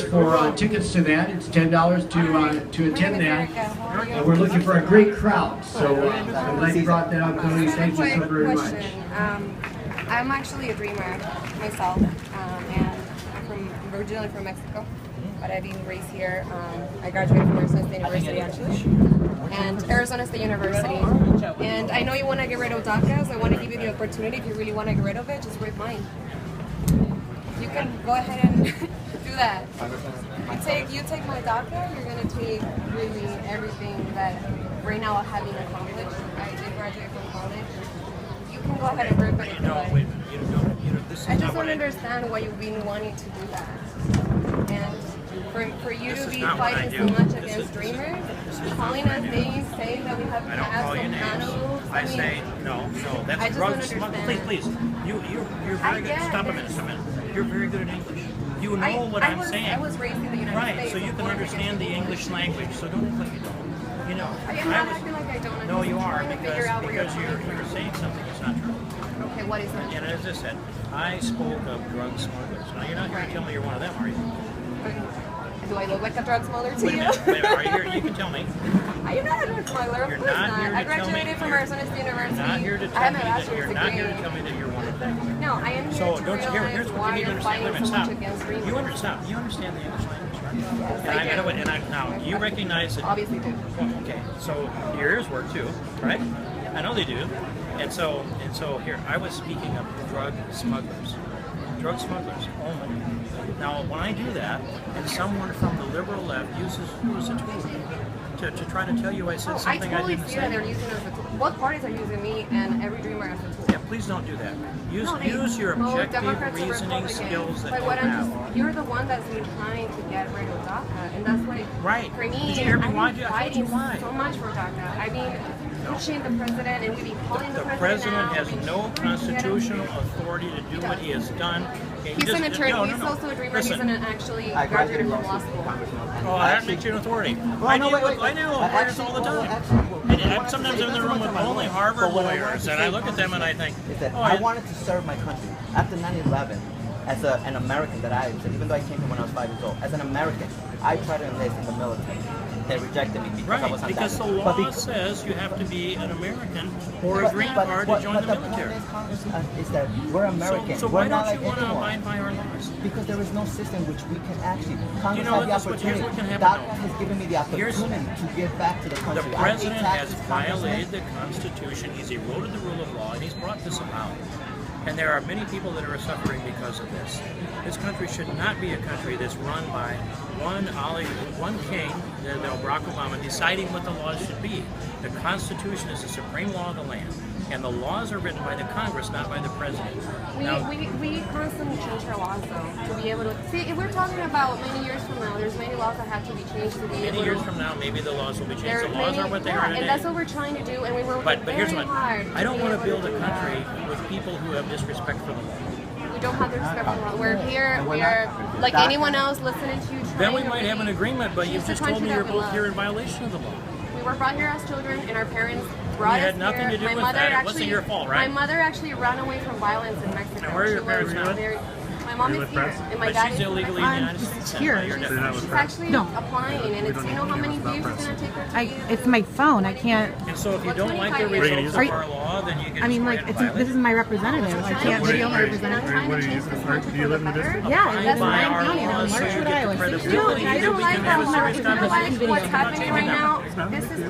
price for tickets to that. It's $10 to attend that. And we're looking for a great crowd. So I'm glad you brought that up, Cody. Thank you so very much. I'm actually a dreamer myself, and I'm originally from Mexico, but I've been raised here. I graduated from Arizona State University actually, and Arizona State University. And I know you want to get rid of DACA, so I want to give you the opportunity. If you really want to get rid of it, just read mine. You can go ahead and do that. You take my DACA, you're gonna take really everything that right now I haven't accomplished. I did graduate from college. You can go ahead and rip it if you like. Wait a minute. This is I just don't understand why you've been wanting to do that. And for you to be fighting so much against dreamers, calling us names, saying that we have to ask some animals. I say no. That's drugs. Please. You're very good. Stop a minute. You're very good at English. You know what I'm saying. I was raised in the United States. Right, so you can understand the English language. So don't act like you don't. You know. I'm not acting like I don't understand. No, you are, because you're saying something that's not true. Okay, what is that? And as I said, I spoke of drug smugglers. Now, you're not here to tell me you're one of them, are you? Do I look like a drug smuggler to Wait a minute, are you here? You can tell me. I am not a drug smuggler. You're not here to I graduated from Arizona State University. You're not here to tell me that you're not here to tell me that you're one of them. No, I am here So to don't realize here's why what you need to you're fighting understand. so much against dreamers. You understand the English language, right? Yes, And I do. now you recognize that. Obviously do. Okay, so your ears work too, right? I know they do. And so here I was speaking of drug smugglers only. Now, when I do that, and someone from the liberal left uses you as a tool to try to tell you I said something I didn't say. I totally see that they're using us as a tool. Both parties are using me and every dreamer as a tool. Yeah, please don't do that. Use your objective reasoning skills that you have. You're the one that's been trying to get rid of DACA, and that's why. Right. For me, Did you hear me? I've been I told you why. so much for DACA. I mean, pushing the president, and we've been calling the president has no constitutional authority to do what he has done. He's an attorney. He's also a dreamer. He's actually graduated from law school. Oh, that makes you an authority. I deal with lawyers all the time. And sometimes I'm in the room with only Harvard lawyers, and I look at them and I think, I wanted to serve my country. After 9/11, as an American even though I came here when I was 5 years old, as an American, I tried to enlist in the military. They rejected me because I was because the law says you have to be an American or a green card to join the military. Is that we're Americans. So why don't you want to abide by our laws? Because there is no system which we can actually. Congress You know has the opportunity. DACA has given me the opportunity to give back to the country. The president has violated the Constitution. He's eroded the rule of law, and he's brought this about. And there are many people that are suffering because of this. This country should not be a country that's run by one king, Barack Obama, deciding what the laws should be. The Constitution is the supreme law of the land. And the laws are written by the Congress, not by the president. We constantly change our laws, though, to be able to see. If we're talking about many years from now, there's many laws that have to be changed to be able to. Many years from now, maybe the laws will be changed. The laws are what they are today. And that's what we're trying to do, and we work but here's very what hard. I don't want to build a country with people who have disrespect for the law. We don't have the respect for the law. We're here. We are like anyone else listening to you. Then we might have an agreement, but you've just told me you're both here in violation of the law. We were brought here as children, and our parents brought us here. You had nothing to do with that. It wasn't your fault, right? My mother actually ran away from violence in Mexico. And where are your parents now? My mom is here, and my dad is she's illegally in the United States. Here. She's actually applying, and it's, you know how many views it's going to take her to It's my phone. I can't. And so if you don't like the results of our law, then you can. I mean, like, this is my representative. I can't video my representative. Do you live in the district? Yeah, that's by my our county. I'm laws, in so you Marshwood, get Iowa. the credibility I that don't we like can that. have a serious conversation. What's happening right now?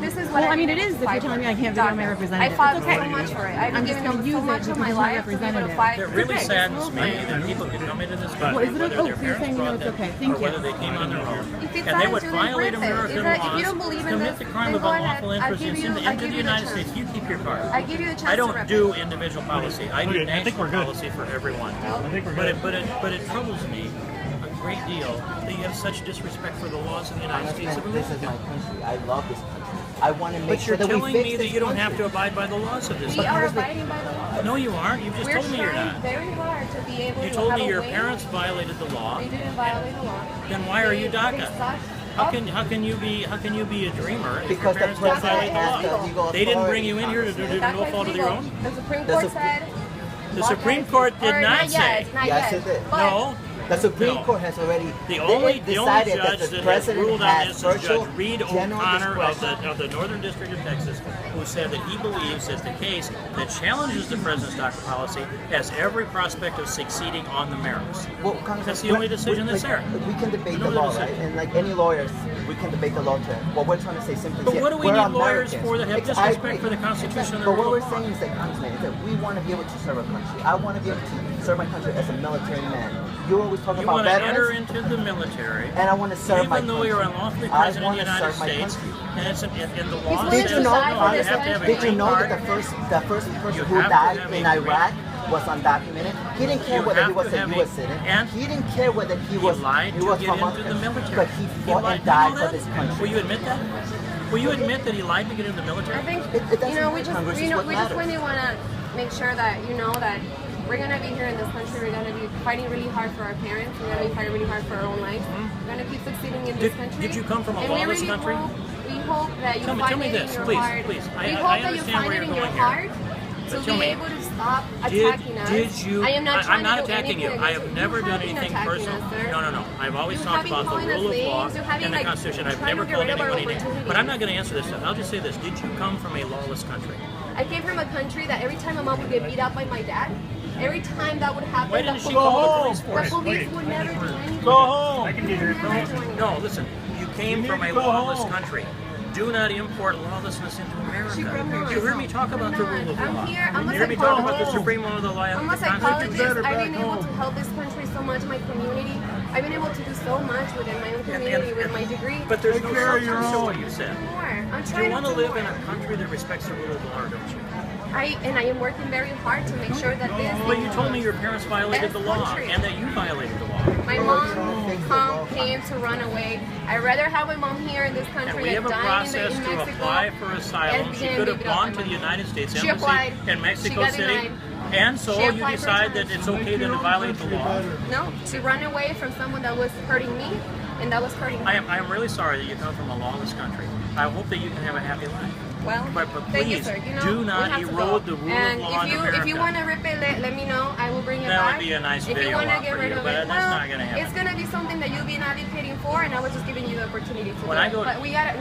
This is what Well, I mean, it is if you're telling me I can't video my representative. I fought so much for it. I've given so much of my life to be able to fight. It really saddens me that people can come into this country, Is it whether okay? their You're saying parents no, brought it's them, okay. or Thank whether you. they came on their own, If it's and they would attitude, violate then rip it. American If laws, you don't believe in commit this, the crime then of go ahead. unlawful I'll entrance give you into the the United chance. States. You keep your card. I give you the chance I to don't rip do it. individual policy. I do Okay, I think national we're good. policy for everyone. I think we're good. But it troubles me a great deal that you have such disrespect for the laws of the United States of This is America. my country. I love this country. I want to make But sure you're that we telling fix me this that you don't have country. to abide by the laws of this We are country. abiding by the law. No, you aren't. You just We're told me you're trying not. very hard to be able You to told have me a your way. parents violated the law. They didn't violate the law. Then why are you They DACA? sucked How up. can you be a dreamer if your Because the parents don't president violate has the the law? legal They didn't bring you in here to authority. do no fault of your own? The Supreme Court said. The Supreme Court did or not say. Not Yes, yet. it did. But No, The Supreme No. Court has already The only decided that judge the that has president ruled on has this is virtual Judge Reed general O'Connor discretion. of the Northern District of Texas, who said that he believes that the case that challenges the president's DACA policy has every prospect of succeeding on the merits. Well, Congressman, That's the only decision that's there. We can debate No the law, other right? decision. And like any lawyers, we can debate the law too. What we're trying to say simply But is, what do we we're need lawyers Americans. for that have I disrespect agree. for the Constitution and the But what rule we're of law? saying is that, Congressman, is that we want to be able to serve our country. I want to be able to serve my country as a military man. You always talk You about want to veterans, enter into the military, and I want to serve my even though country. you're unlawfully I president of want the to United serve my States, country. and it's in the law. willing Did to you know, die for this you have to have a country. did you green know card. that the first person You who have to died have in a Iraq was undocumented? He didn't care You whether he have was to a have U.S. a- citizen. and He didn't care whether he was lied he to was get from into other the countries. military. But he fought lied. and died You know for that? this country. Will you admit that? Will you admit that he lied to get into the military? I think It doesn't you know we matter. just Congress is you know what we just matters. really want to make sure that you know that we're gonna be here in this country. We're gonna be fighting really hard for our parents. We're gonna be fighting really hard for our own lives. We're gonna keep succeeding in this country. Did you come from a and we lawless really country? We hope that you Tell me find it this, in your please, heart. please. We I hope that you understand find where it in you're your going here. heart But to tell be me, able to stop attacking us. Did you? I am not trying I'm not to do attacking you. anything I have against never you. done have been anything attacking personal. us, sir. No. I've always You talked have been about the calling us rule of law names. You have been, and the like, Constitution. I've trying to never get called rid of our anyone anything. But opportunities. I'm not going to answer this stuff. I'll just say this. Did you come from a lawless country? I came from a country that every time my mom would get beat up by my dad, every time that would happen, Why the didn't she police- call the police the force? police would never do anything. Go home. They would never do anything. No, listen. You came from a lawless country. Do not import lawlessness into America. You heard me talk about the rule of law. I'm here. I'm a You heard me talk about the psychologist. supreme law of the law. I'm a psychologist. I've been able to help this country so much, my community. I've been able to do so much within my own community with my degree. But there's no substance to what you said. More. I'm Do trying you want to to do live in more. a country that respects the rule of law, or don't you? I am working very hard to make sure that this. But you told me your parents violated the law and that you violated the law. My mom came to run away. I'd rather have my mom here in this country And we have a than process in to Mexico. apply for asylum. and She being could have beat up gone by to the my- United States She Embassy applied. in She Mexico got City. denied. And so She you applied for decide that asylum. it's okay then to violate the law. No, she ran away from someone that was hurting me, and that was hurting her. I am really sorry that you come from a lawless country. I hope that you can have a happy life. Well, But thank you, please, sir. You know, do we not have to erode go. the rule and of law in America. if you want to rip it, let me know. I will bring it That back. would be a nice if video you want to op get for rid you, of but it, that's well, not gonna happen. it's gonna be something that you'll be advocating for, and I was just giving you the opportunity to When do I it. go- But we got